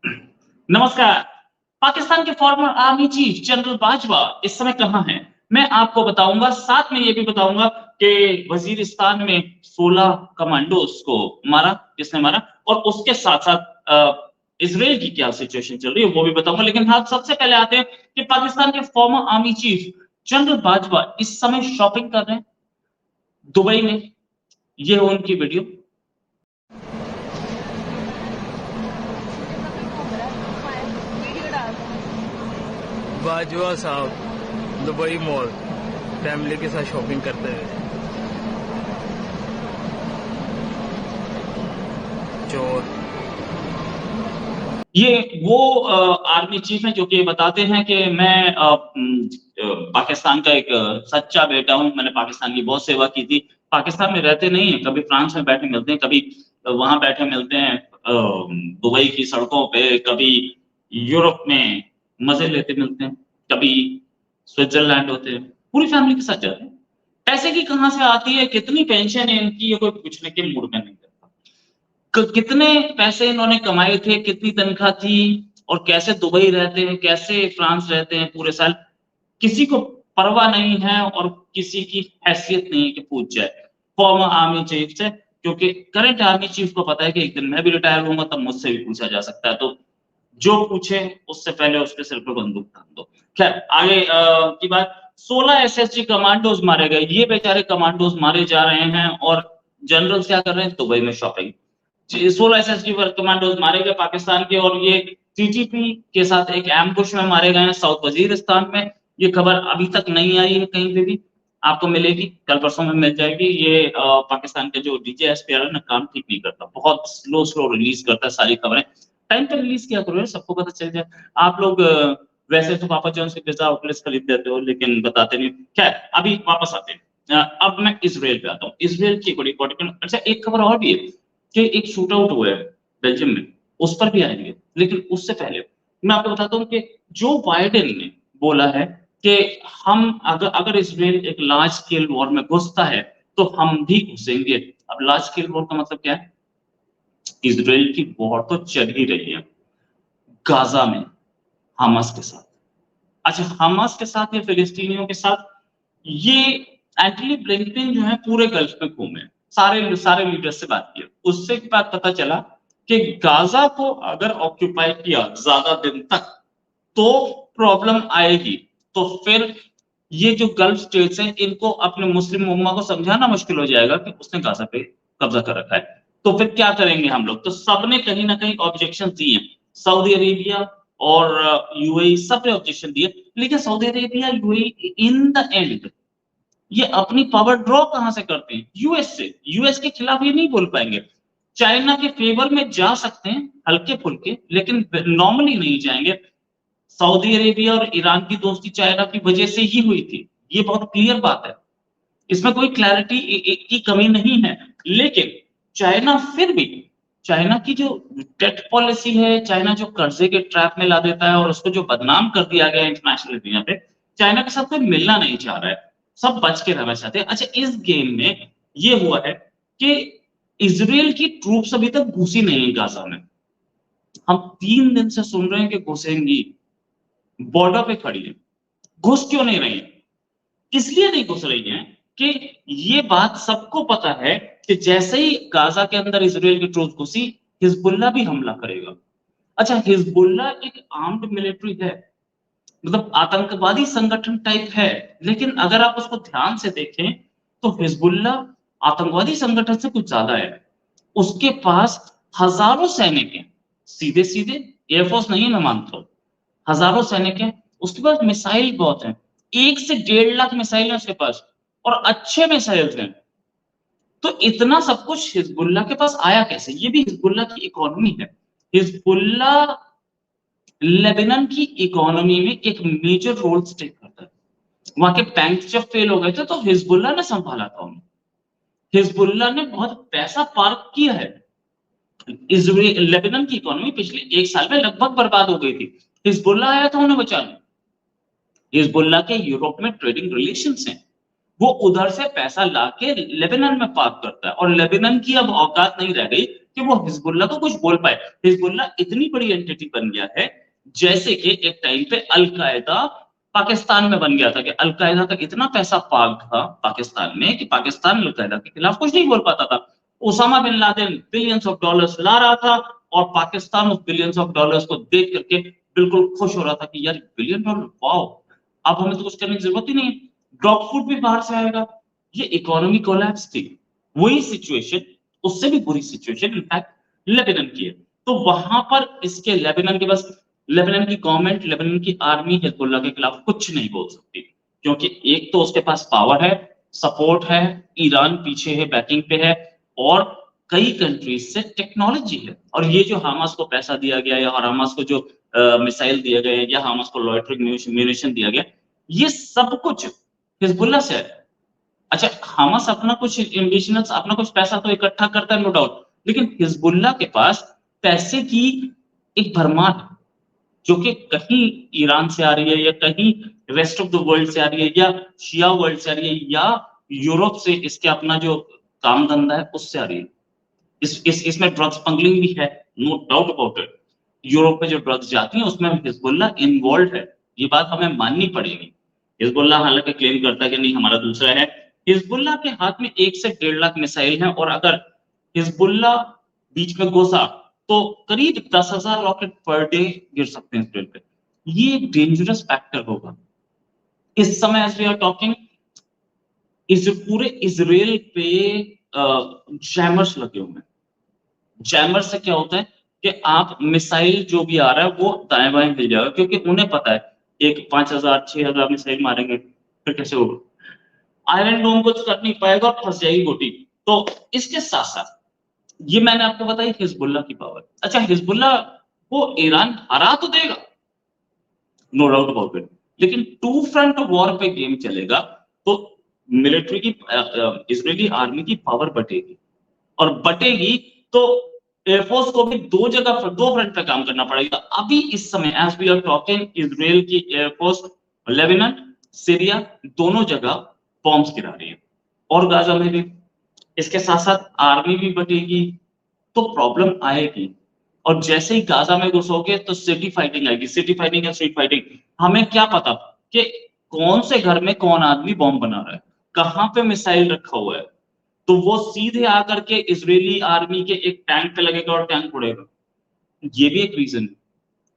नमस्कार। पाकिस्तान के farmer army chief general Bajwa इस समय कहाँ हैं? मैं आपको बताऊंगा, साथ में ये भी बताऊंगा कि वजीरिस्तान में 16 कमांडोज को मारा, किसने मारा, और उसके साथ-साथ इजराइल की क्या सिचुएशन चल रही है वो भी बताऊंगा। लेकिन हाँ, सबसे पहले आते हैं कि पाकिस्तान के farmer army chief general Bajwa इस समय शॉपिंग कर रहे हैं दुबई में। ये है उनकी वीडियो। बाजवा साहब दुबई मॉल फैमिली के साथ शॉपिंग करते हुए। चोर ये वो आर्मी चीफ हैं जो कि बताते हैं कि मैं पाकिस्तान का एक सच्चा बेटा हूं, मैंने पाकिस्तान की बहुत सेवा की थी। पाकिस्तान में रहते नहीं हैं, कभी फ्रांस में बैठे मिलते हैं, कभी वहां बैठे मिलते हैं दुबई की सड़कों पे, कभी यूरोप में मजे लेते मिलते हैं, कभी स्विट्जरलैंड होते हैं, पूरी फैमिली के साथ जाते हैं। पैसे की कहां से आती है, कितनी पेंशन है इनकी, ये कोई पूछने के मूड में नहीं करता। कितने पैसे इन्होंने कमाए थे, कितनी तनख्वाह थी, और कैसे दुबई रहते हैं, कैसे फ्रांस रहते हैं पूरे साल, किसी को परवाह नहीं है और किसी की हैसियत नहीं है कि पूछ जाए फॉर्मर आर्मी चीफ से, क्योंकि करंट आर्मी चीफ को पता है कि एक दिन मैं भी रिटायर होऊंगा, तब मुझसे भी पूछा जा सकता है। तो जो पूछे उससे पहले उसके सिर पर बंदूक तान दो। खैर, आगे की बात। 16 एसएसजी कमांडोज मारे गए, ये बेचारे कमांडोज मारे जा रहे हैं और जनरल्स क्या कर रहे हैं, दुबई में शॉपिंग। 16 एसएसजी कमांडोज मारे गए पाकिस्तान के, और ये टीटीपी के साथ एक एम्बुश में मारे गए हैं साउथ वजीरिस्तान में। ये खबर अभी तक नहीं आई है कहीं पे भी, आपको मिलेगी, कल परसों में मिल जाएगी। ये पाकिस्तान के जो डीजीएसपीआर है ना, काम ठीक नहीं करता, बहुत स्लो स्लो रिलीज करता है सारी खबरें। टाइम पे रिलीज किया करो, सबको पता चल जाए। आप लोग वैसे तो पापा जॉन्स के पिज्जा आउटलेट्स खरीद देते हो, लेकिन बताते नहीं। खैर, अभी वापस आते हैं। अब मैं इसराइल पे आता हूँ। इसराइल की बड़ी इंपॉर्टेंट, अच्छा एक खबर और भी है कि एक शूट आउट हुआ है बेल्जियम में, उस पर भी आएंगे। लेकिन उससे पहले मैं आपको बताता हूँ कि जो बाइडेन ने बोला है कि हम अगर अगर इसराइल एक लार्ज स्केल वॉर में घुसता है तो हम भी घुसेंगे। अब लार्ज स्केल वॉर का मतलब क्या है? इसराइल की वॉर तो चल ही रही है गाजा में हमास के साथ। अच्छा, हमास के साथ या फिलिस्तीनियों के साथ, ये एंटनी ब्लिंकन जो है पूरे गल्फ में घूमे, सारे सारे लीडर्स से बात की। उससे एक बात पता चला कि गाजा को अगर ऑक्यूपाई किया ज्यादा दिन तक तो प्रॉब्लम आएगी। तो फिर ये जो गल्फ स्टेट्स हैं, इनको अपने मुस्लिम उम्मा को समझाना मुश्किल हो जाएगा कि उसने गाजा पे कब्जा कर रखा है। तो फिर क्या करेंगे हम लोग? तो सबने कहीं ना कहीं ऑब्जेक्शन दिए, सऊदी अरेबिया और यूएई, सबने ऑब्जेक्शन दिए। लेकिन Saudi Arabia UAE in the end ये अपनी पावर ड्रॉ कहां से करते हैं? यूएस से। यूएस के खिलाफ ये नहीं बोल पाएंगे। चाइना के फेवर में जा सकते हैं हल्के फुल्के, लेकिन नॉर्मली नहीं जाएंगे। सऊदी अरेबिया और ईरान की दोस्ती चाइना की वजह से ही हुई थी, ये बहुत क्लियर बात है, इसमें कोई क्लैरिटी की कमी नहीं है। लेकिन चाइना फिर भी, चाइना की जो डेट पॉलिसी है, चाइना जो कर्जे के ट्रैप में ला देता है और उसको जो बदनाम कर दिया गया इंटरनेशनल दुनिया पे, चाइना के साथ कोई मिलना नहीं चाह रहा है, सब बच के रहना चाहते हैं। अच्छा, इस गेम में ये हुआ है कि इसराइल की ट्रूप्स अभी तक घुसी नहीं है गाजा में। हम 3 दिन से सुन रहे हैं कि घुसेंगी, बॉर्डर पे खड़ी है, घुस क्यों नहीं रही है? इसलिए नहीं घुस रही है कि ये बात सबको पता है कि जैसे ही गाजा के अंदर इसराइल की ट्रूप घुसी, हिजबुल्ला भी हमला करेगा। अच्छा, हिजबुल्ला एक आर्म्ड मिलिट्री है, मतलब आतंकवादी संगठन टाइप है, लेकिन अगर आप उसको ध्यान से देखें तो हिजबुल्ला आतंकवादी संगठन से कुछ ज्यादा है। उसके पास हजारों सैनिक हैं, सीधे सीधे एयरफोर्स नहीं है, मैं मानता हूं, हजारों सैनिक हैं। उसके पास मिसाइल बहुत है, 1 से 1.5 लाख मिसाइल है उसके पास, और अच्छे मिसाइल हैं। तो इतना सब कुछ हिजबुल्ला के पास आया कैसे? ये भी हिजबुल्ला की इकोनॉमी है। हिजबुल्ला लेबनान की इकोनॉमी में एक मेजर रोल प्ले करता है। वहां के बैंक जब फेल हो गए थे तो हिजबुल्ला ने संभाला था उन्हें। हिजबुल्ला ने बहुत पैसा पार्क किया है। लेबनान की इकोनॉमी पिछले 1 साल में लगभग बर्बाद हो गई थी, हिजबुल्ला आया था उन्हें बचाने। हिजबुल्ला के यूरोप में ट्रेडिंग रिलेशंस हैं, वो उधर से पैसा लाके लेबनान में पार्क करता है, और लेबनान की अब औकात नहीं रह गई कि वो हिजबुल्लाह को कुछ बोल पाए। हिजबुल्लाह इतनी बड़ी एंटिटी बन गया है, जैसे कि एक टाइम पे अल-कायदा पाकिस्तान में बन गया था, कि अल-कायदा का इतना पैसा पार्क था पाकिस्तान में कि पाकिस्तान अल-कायदा के खिलाफ कुछ नहीं बोल पाता था। Osama bin Laden billions of dollars ला रहा था, और पाकिस्तान उस बिलियंस ऑफ डॉलर्स को देख करके बिल्कुल खुश हो रहा था कि यार बिलियन डॉलर, वाओ! अब हमें तो कुछ करने की जरूरत ही नहीं है, डॉग फूड भी बाहर से आएगा। ये इकोनॉमी कोलैप्स थी। वही सिचुएशन, उससे भी बुरी सिचुएशन इनफैक्ट लेबनान की है। तो वहां पर इसके लेबनान के पास, लेबनान की गवर्नमेंट, लेबनान की आर्मी हिजबुल्लाह के खिलाफ कुछ नहीं बोल सकती, क्योंकि एक तो उसके पास पावर है, सपोर्ट है, ईरान पीछे है, बैकिंग पे है, और कई कंट्रीज से टेक्नोलॉजी है। और ये जो हमास को पैसा दिया गया है, और हमास को जो मिसाइल दिए गए हैं, या हमास को लॉयटरिंग म्यूनिशन दिया गया, ये सब कुछ हिजबुल्लाह से है। अच्छा, हमास अपना कुछ एम्बिशंस, अपना कुछ पैसा तो इकट्ठा करता है, नो डाउट, लेकिन हिजबुल्लाह के पास पैसे की एक भरमार है, जो कि कहीं ईरान से आ रही है, या कहीं रेस्ट ऑफ द वर्ल्ड से आ रही है, या शिया वर्ल्ड से आ रही है, या यूरोप से इसके अपना जो काम धंधा है उससे आ रही है। इसमें ड्रग्स स्मगलिंग भी है, no doubt about it. Europe में जो ड्रग्स जाती हैं उसमें हिजबुल्लाह इन्वॉल्व है, ये बात हमें माननी पड़ेगी। हिजबुल्लाह हालांकि क्लेम करता है कि नहीं हमारा दूसरा है। हिजबुल्लाह के हाथ में 1 से 1.5 लाख मिसाइल हैं, और अगर हिजबुल्लाह बीच में घुसा तो करीब 10,000 रॉकेट पर डे गिर सकते हैं इसराइल पे। ये एक डेंजरस फैक्टर होगा। इस समय एज वी आर टॉकिंग, इस पूरे इसराइल पे जैमर्स लगे हुए हैं। जैमर से क्या होता है कि आप मिसाइल जो भी आ रहा है वो दाएं बाएं मिल जाएगा, क्योंकि उन्हें पता है एक 5,000 6,000 मिसाइल मारेंगे फिर कैसे होगा, आयरन डोम कुछ कर नहीं पाएगा और फंस जाएगी गोटी। तो इसके साथ साथ ये मैंने आपको बताई हिजबुल्लाह की पावर। अच्छा, हिजबुल्लाह को ईरान हरा तो देगा, नो डाउट अबाउट इट, लेकिन टू फ्रंट वॉर पे गेम चलेगा, तो मिलिट्री की, इजरायली आर्मी की पावर बढ़ेगी, और बटेगी तो एयरफोर्स को भी दो फ्रंट पे काम करना पड़ेगा। अभी इस समय as we are talking, Israel की एयरफोर्स लेबनान, सीरिया, दोनों जगह बॉम्ब्स गिरा रही है, और गाजा में भी। इसके साथ साथ आर्मी भी बटेगी, तो प्रॉब्लम आएगी। और जैसे ही गाजा में घुसोगे तो सिटी फाइटिंग आएगी, सिटी फाइटिंग या स्ट्रीट फाइटिंग। हमें क्या पता कि कौन से घर में कौन आदमी बॉम्ब बना रहा है, कहां पे मिसाइल रखा हुआ है, तो वो सीधे आकर के इजरायली आर्मी के एक टैंक पे लगेगा और टैंक उड़ेगा। ये भी एक रीजन है।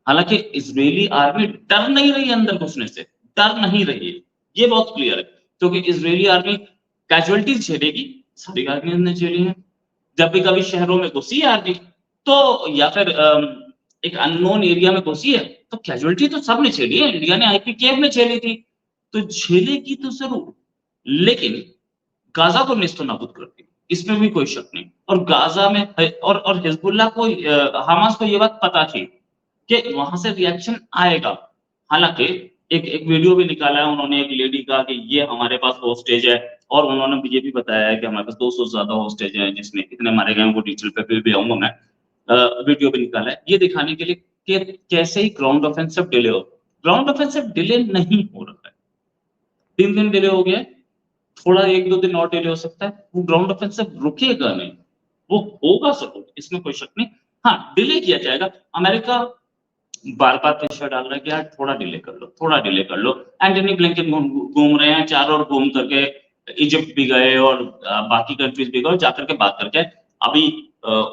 हालांकि इजरायली आर्मी डर नहीं रही है अंदर घुसने से, डर नहीं रही है, ये बहुत क्लियर है, क्योंकि इजरायली आर्मी कैजुअलिटीज झेलेगी, सारी आर्मी ने झेली है। जब भी कभी शहरों में घुसी है आर्मी, तो या फिर एक अननोन एरिया में घुसी है, तो कैजुअलिटी तो सबने झेली है। इंडिया ने आईपीकेएफ में झेली थी, तो झेलेगी तो जरूर, लेकिन गाजा को नेस्तो नाबूद कर दी, इसमें भी कोई शक नहीं। और गाजा में और हिजबुल्लाह को, हमास को ये बात पता थी कि वहां से रिएक्शन आएगा। हालांकि एक एक वीडियो भी निकाला है उन्होंने, एक लेडी का, कि ये हमारे पास होस्टेज है, और उन्होंने ये भी बताया है कि हमारे पास 200 से ज्यादा होस्टेज हैं, जिसमें कितने मारे गए हैं वो डिटेल पे फिर भी आऊंगा मैं। वीडियो भी निकाला है ये दिखाने के लिए कि कैसे ही ग्राउंड ऑफेंसिव डिले हो। ग्राउंड ऑफेंसिव डिले नहीं हो रहा है, 3 दिन डिले हो गया, थोड़ा 1-2 दिन और डिले हो सकता है, वो ग्राउंड ऑफेंसिव रुकेगा नहीं, वो होगा जरूर, इसमें कोई शक नहीं। हाँ, डिले किया जाएगा। अमेरिका बार बार प्रेशर डाल रहा है कि यार थोड़ा डिले कर लो, थोड़ा डिले कर लो। एंटनी ब्लिंकन घूम रहे हैं चारों ओर, घूम करके इजिप्ट भी गए, और बाकी कंट्रीज भी गए, जाकर के बात करके अभी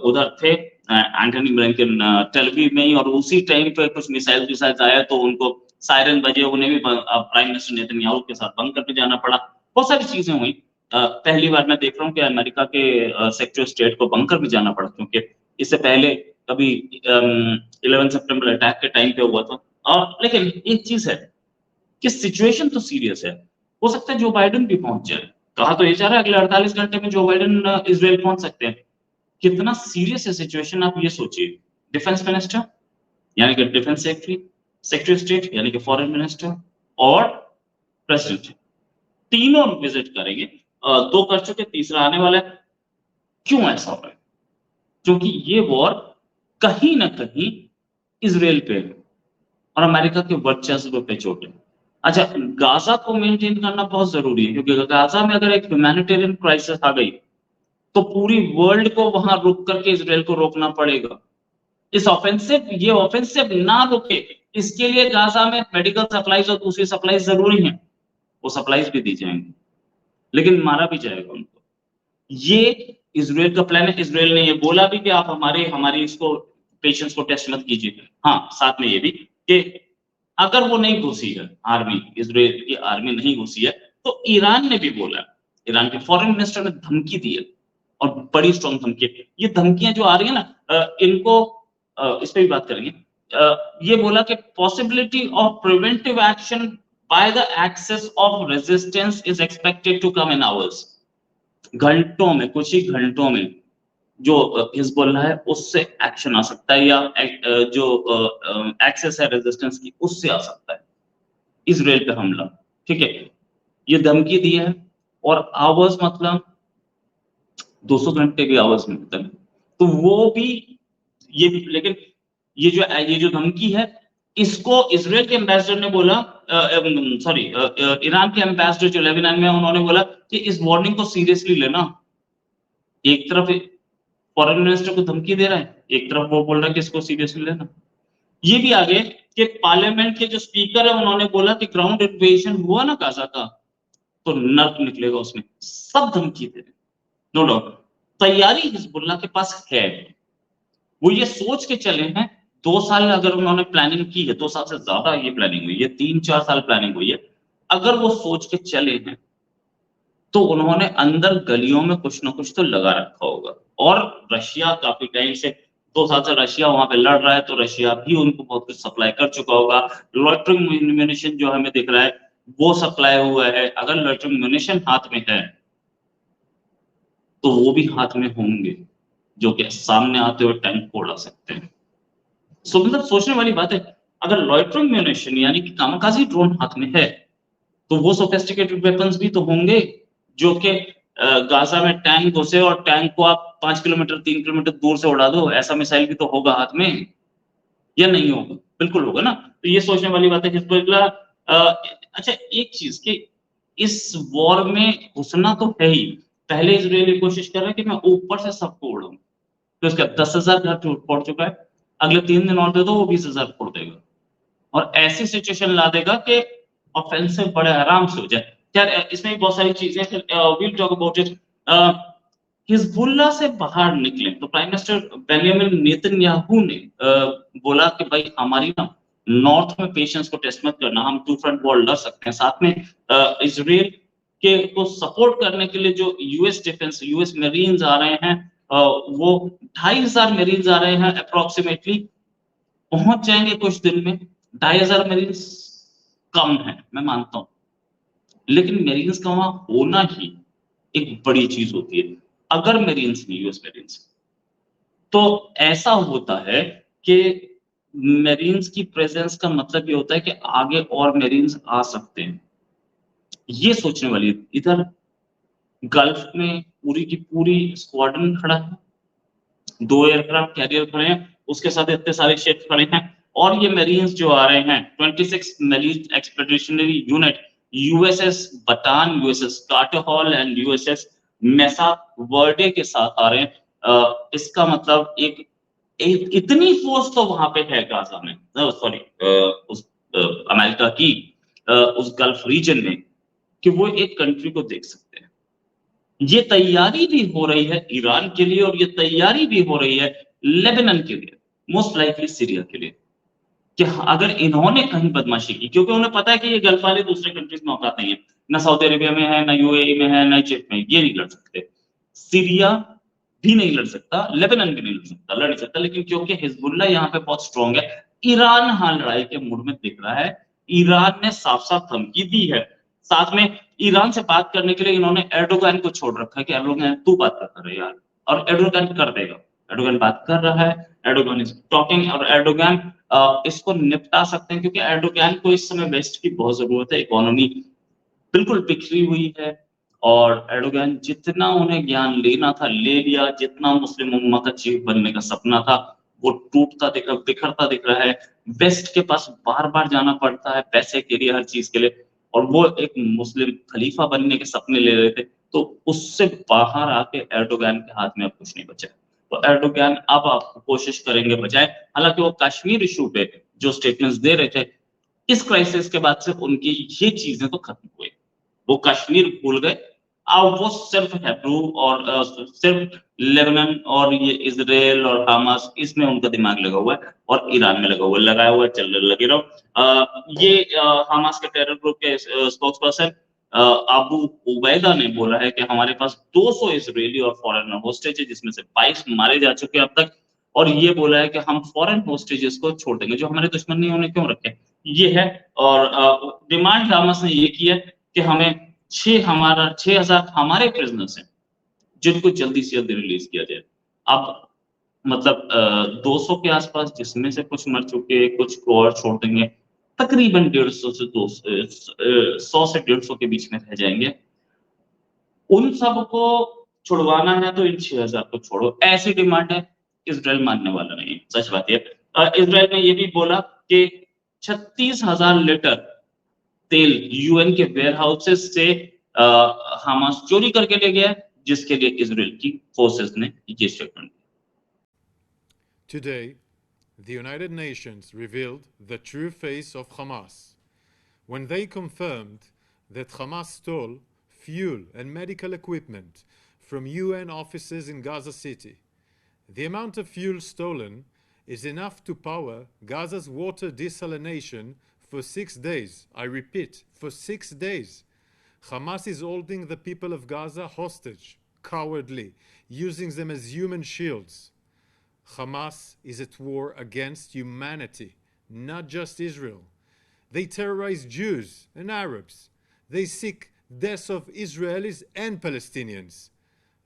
उधर थे एंटनी ब्लिंकन टेल अवीव में ही, और उसी टाइम पे कुछ मिसाइल आया तो उनको सायरन बजे, उन्हें भी प्राइम मिनिस्टर नेतन्याहू के साथ बंद करके जाना पड़ा। बहुत सारी चीजें हुई। पहली बार मैं देख रहा हूँ कि अमेरिका के सेक्रेटरी ऑफ स्टेट को बंकर भी जाना पड़ा, क्योंकि इससे पहले कभी 11 सितंबर अटैक के टाइम पे हुआ था। और लेकिन एक चीज है कि सिचुएशन तो सीरियस है, हो सकता है जो बाइडेन भी पहुंच जाए। कहा तो ये जा रहा है अगले 48 घंटे में जो बाइडेन इजराइल पहुंच सकते हैं। कितना सीरियस है सिचुएशन, आप ये सोचिए। डिफेंस मिनिस्टर यानी कि defence secretary, secretary of state यानी कि फॉरेन मिनिस्टर, और प्रेसिडेंट, तीनों विजिट करेंगे। 2 कर चुके, तीसरा आने वाला है। क्यों ऐसा हो रहा है? क्योंकि ये वॉर कहीं ना कहीं इजराइल पे और अमेरिका के वर्चस्व पे चोट है। अच्छा, गाजा को मेंटेन करना बहुत जरूरी है, क्योंकि गाजा में अगर एक ह्यूमैनिटेरियन क्राइसिस आ गई तो पूरी वर्ल्ड को वहां रुक करके इसराइल को रोकना पड़ेगा। ये ऑफेंसिव ना रुके, इसके लिए गाजा में मेडिकल सप्लाईज और दूसरी सप्लाईज जरूरी हैं, वो सप्लाईज भी दी जाएंगी, लेकिन मारा भी जाएगा उनको। ये इसराइल का प्लान है। इसराइल ने ये बोला भी कि आप हमारी इसको पेशेंट्स को टेस्ट मत कीजिए। हाँ, साथ में ये भी कि अगर वो नहीं घुसी है आर्मी, इसराइल की आर्मी नहीं घुसी है, तो ईरान ने भी बोला, ईरान के फॉरेन मिनिस्टर ने धमकी दी है, और बड़ी स्ट्रॉन्ग धमकी है। ये धमकियां जो आ रही है ना, इनको इस पे भी बात करेंगे। ये बोला कि possibility of preventive action by the axis of resistance is expected to come in hours. घंटों में, कुछ ही घंटों में जो हिजबुल्लाह है उससे एक्शन आ सकता है, या जो एक्सेस है रेजिस्टेंस की उससे आ सकता है इसराइल पे हमला। ठीक है, ये धमकी दी है, और आवर्स मतलब 200 घंटे भी आवर्स में होता है, तो वो भी ये भी, लेकिन ये जो धमकी है, इसको इसराइल के एम्बेसडर ने बोला, सॉरी ईरान के एम्बेसडर जो लेबनान में, उन्होंने बोला कि इस वार्निंग को सीरियसली लेना। एक तरफ फॉरेन मिनिस्टर को धमकी दे रहा है, एक तरफ वो बोल रहा है कि इसको सीरियसली लेना। ये भी आगे कि पार्लियामेंट के जो स्पीकर है उन्होंने बोला कि ग्राउंड इन्वेजन हुआ ना गाजा का, तो नर्क निकलेगा उसमें। सब धमकी दे रहे, नो डाउट। तैयारी हिजबुल्लाह के पास है, वो ये सोच के चले हैं, 2 साल अगर उन्होंने प्लानिंग की है, 2 साल से ज्यादा ये प्लानिंग हुई है, 3-4 साल प्लानिंग हुई है, अगर वो सोच के चले हैं तो उन्होंने अंदर गलियों में कुछ ना कुछ तो लगा रखा होगा। और रशिया काफी टाइम से, 2 साल से रशिया वहां पे लड़ रहा है, तो रशिया भी उनको बहुत कुछ सप्लाई कर चुका होगा। लॉइटरिंग म्यूनिशन जो हमें दिख रहा है वो सप्लाई हुआ है। अगर लॉइटरिंग म्यूनिशन हाथ में है तो वो भी हाथ में होंगे, जो कि सामने आते हुए टैंक को उड़ा सकते हैं। सो मतलब सोचने वाली बात है, अगर लॉइटरिंग म्यूनिशन यानी कि कामकाजी ड्रोन हाथ में है, तो वो सोफिस्टिकेटेड वेपन्स भी तो होंगे, जो कि गाजा में टैंक घुसे और टैंक को आप 5 किलोमीटर 3 किलोमीटर दूर से उड़ा दो, ऐसा मिसाइल भी तो होगा हाथ में, या नहीं होगा? बिल्कुल होगा ना। तो ये सोचने वाली बात है हिजबुल्लाह। अच्छा, एक चीज कि इस वॉर में घुसना तो है ही। पहले इजराइल कोशिश कर रहा है कि मैं ऊपर से सबको उड़ाऊं, तो इसका 10,000 घर टूट पड़ चुका है। अगले 3 दिन और दे दो, वो 20,000 फोड़ देगा, और ऐसी सिचुएशन ला देगा कि ऑफेंसिव बड़े आराम से हो जाए। यार इसमें भी बहुत सारी चीजें, फिर we'll talk about it. Hezbollah से बाहर निकले तो प्राइम मिनिस्टर बेंजामिन नेतन्याहू ने बोला कि भाई हमारी ना नॉर्थ में पेशेंट्स को टेस्ट मत करना, हम टू फ्रंट वॉर लड़ सकते हैं। साथ में इजराइल के को सपोर्ट करने के लिए जो यूएस मरीन्स आ रहे हैं, वो 2,500 मरीन्स आ रहे हैं अप्रोक्सीमेटली, पहुंच जाएंगे कुछ दिन में। 2,500 मरीन्स कम है, मैं मानता हूं, लेकिन मरीन्स का वहां होना ही एक बड़ी चीज होती है। अगर मरीन्स नहीं, यूएस मरीन्स, तो ऐसा होता है कि मरीन्स की प्रेजेंस का मतलब ये होता है कि आगे और मरीन्स आ सकते हैं। ये सोचने वाली है। इधर गल्फ में पूरी की पूरी स्क्वाड्रन खड़ा है, 2 एयरक्राफ्ट कैरियर खड़े हैं, उसके साथ इतने सारे शिप खड़े हैं, और ये मरीन्स जो आ रहे हैं 26 marine expeditionary unit, USS Bataan, USS Carter Hall and USS Mesa Verde के साथ आ रहे हैं। इसका मतलब इतनी फोर्स तो वहां पे है गाजा में, सॉरी उस अमेरिका की उस गल्फ रीजन में, कि वो एक कंट्री को देख सकते हैं। ये तैयारी भी हो रही है ईरान के लिए, और ये तैयारी भी हो रही है लेबनान के लिए, मोस्ट लाइकली सीरिया के लिए, कि अगर इन्होंने कहीं बदमाशी की, क्योंकि उन्हें पता है कि ये गल्फ वाले दूसरे कंट्रीज में औकात नहीं है, ना सऊदी अरेबिया में है, ना यूएई में है, ना इजिप्ट में, ये नहीं लड़ सकते। सीरिया भी नहीं लड़ सकता, लेबनान भी नहीं लड़ नहीं सकता, लेकिन क्योंकि हिजबुल्लाह यहाँ पे बहुत स्ट्रॉन्ग है, ईरान हाँ लड़ाई के मूड में दिख रहा है। ईरान ने साफ साफ धमकी दी है। साथ में ईरान से बात करने के लिए इन्होंने एर्डोगन को छोड़ रखा है कि एर्डोगन तू बात कर रहे यार, और एर्डोगन कर देगा। एर्डोगन बात कर रहा है, एर्डोगन इज टॉकिंग, और एर्डोगन इसको निपटा सकते हैं, क्योंकि एर्डोगन को इस समय वेस्ट की बहुत जरूरत है। इकोनॉमी बिल्कुल बिखरी हुई है, और एर्डोगन जितना उन्हें ज्ञान लेना था ले लिया, जितना मुस्लिम उम्मा का चीफ बनने का सपना था वो टूटता दिख रहा, बिखरता दिख रहा है। वेस्ट के पास बार-बार जाना पड़ता है पैसे के लिए, हर चीज़ के लिए, और वो एक मुस्लिम खलीफा बनने के सपने ले रहे थे। तो उससे बाहर आके एर्दोगान के हाथ में अब कुछ नहीं बचा है। तो एर्दोगान अब आप कोशिश करेंगे बजाय, हालाँकि वो कश्मीर इश्यू पे जो स्टेटमेंट्स दे रहे थे, इस क्राइसिस के बाद से उनकी ये चीज़ें तो खत्म हुई। वो कश्मीर भूल गए। अब वो सिर्फ़ हेब्रू और सिर्फ़ लेबनान और ये इज़राइल और हमास, इसमें उनका दिमाग लगा हुआ है, और ईरान में लगा हुआ है, लगाया हुआ है, चल लगे रहो। ये हमास के टेरर ग्रुप के स्पोक्सपर्सन अबू उबैदा ने बोला है कि हमारे पास 200 इज़राइली और फॉरेनर होस्टेज है, जिसमें से 22 मारे जा चुके हैं अब तक, और ये बोला है कि हम फॉरेन होस्टेजेस को छोड़ देंगे, जो हमारे दुश्मन नहीं उन्हें क्यों रखें? ये है। और डिमांड हमास ने ये की है कि हमें 6,000 हमारे प्रिज़नर्स हैं, जिनको जल्दी से जल्दी रिलीज़ किया जाए। अब मतलब 200 के आस-पास, जिसमें से कुछ मर चुके, कुछ को और छोड़ देंगे। तकरीबन 150 से 100 से 150 के बीच में रह जाएँगे। उन सबको छुड़वाना है तो इन 6,000 को छोड़ो, ऐसी डिमांड है। इज़राइल मानने वाला नहीं है, सच बात ये है। इज़राइल ने ये भी बोला कि 36,000 लीटर तेल यूएन के वेयरहाउसेस से हमास चोरी करके ले गया है, जिसके लिए इज़राइल की फोर्सेस ने ये स्टेटमेंट दिया। Today, the United Nations revealed the true face of Hamas when they confirmed that Hamas stole fuel and medical equipment from UN offices in Gaza City. The amount of fuel stolen is enough to power Gaza's water desalination for 6 days. I repeat, for 6 days. Hamas is holding the people of Gaza hostage, cowardly, using them as human shields. Hamas is at war against humanity, not just Israel. They terrorize Jews and Arabs. They seek deaths of Israelis and Palestinians.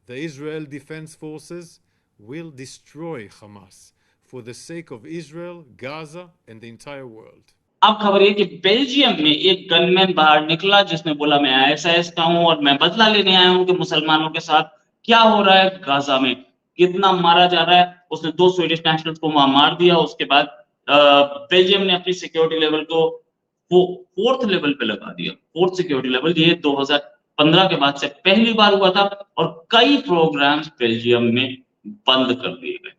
The Israel Defense Forces will destroy Hamas for the sake of Israel, Gaza, and the entire world. अब खबर ये कि Belgium में एक gunman बाहर निकला, जिसने बोला मैं आईएसआईएस का हूं और मैं बदला लेने आया हूं कि मुसलमानों के साथ क्या हो रहा है गाजा में, कितना मारा जा रहा है। उसने 2 स्वीडिश नेशनल्स को वहां मार दिया। उसके बाद बेल्जियम ने अपनी सिक्योरिटी लेवल को वो 4th लेवल पे लगा दिया। 4th सिक्योरिटी लेवल, ये 2015 के बाद से पहली बार हुआ था, और कई प्रोग्राम्स बेल्जियम में बंद कर दिए गए।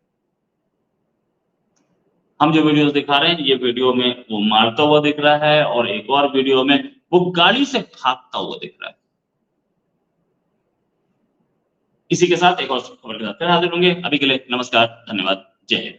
हम जो वीडियोस दिखा रहे हैं, ये वीडियो में वो मारता हुआ दिख रहा है, और एक और वीडियो में वो गाड़ी से भागता हुआ दिख रहा है। इसी के साथ एक और खबर के साथ फिर हाजिर होंगे। अभी के लिए नमस्कार, धन्यवाद, जय हिंद।